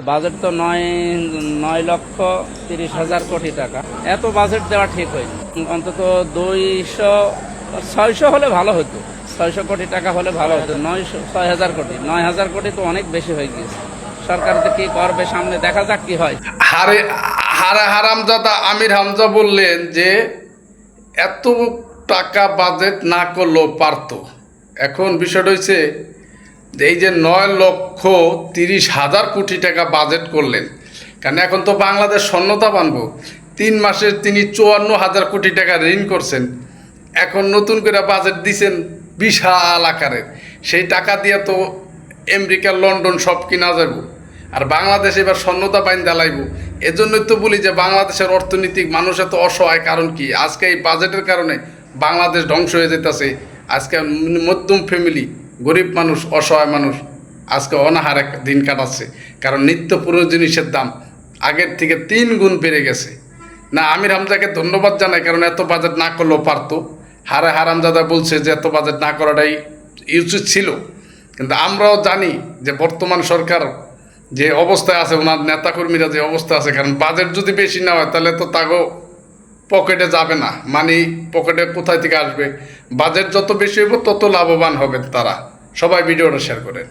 Budget তো 9,30,000 কোটি টাকা। এত বাজেট দেওয়া ঠিক হয়নি। অন্তত 600 হলে ভালো হতো। 600 কোটি টাকা হলে ভালো হতো। 6,000 কোটি, 9,000 কোটি তো অনেক বেশি হয়ে গিয়েছে। সরকার তো কি করবে সামনে দেখা যাক কি হয়। হারামজাদা আমির হামজা বললেন যে এত টাকা বাজেট না করলেও পারতো। এখন বিষয়টা হচ্ছে এই যে 9,30,000 কোটি টাকা বাজেট করলেন, কারণ এখন তো বাংলাদেশ স্বর্ণতা বানবো। 3 মাসে তিনি 54,000 কোটি টাকা ঋণ করছেন। এখন নতুন করে বাজেট দিছেন বিশাল আকারের। সেই টাকা দিয়ে তো আমেরিকা, লন্ডন সব কিনা যাব। আর বাংলাদেশ এবার স্বর্ণতা বাইন দালাইব। এজন্যই তো বলি যে বাংলাদেশের অর্থনৈতিক মানুষ এত অসহায়। কারণ কি, আজকে এই বাজেটের কারণে বাংলাদেশ ধ্বংস হয়ে যেতেছে। আজকে মধ্যম ফ্যামিলি, গরিব মানুষ, অসহায় মানুষ আজকে অনাহারে দিন কাটাচ্ছে। কারণ নিত্য প্রয়োজনীয় জিনিসের দাম আগের থেকে 3 গুণ বেড়ে গেছে। না, আমির হামজাকে ধন্যবাদ জানাই, কারণ এত বাজেট না করলেও পারতো। হারামজাদা বলছে যে এত বাজেট না করাটাই উচিত ছিল। কিন্তু আমরাও জানি যে বর্তমান সরকার যে অবস্থায় আছে, ওনার নেতাকর্মীরা যে অবস্থা আছে, কারণ বাজেট যদি বেশি না হয় তাহলে তো তাগো পকেটে যাবে না। মানি পকেটে কোথায় থেকে আসবে? বাজেট যত বেশি হবে তত লাভবান হবে তারা। সবাই ভিডিওটা শেয়ার করেন।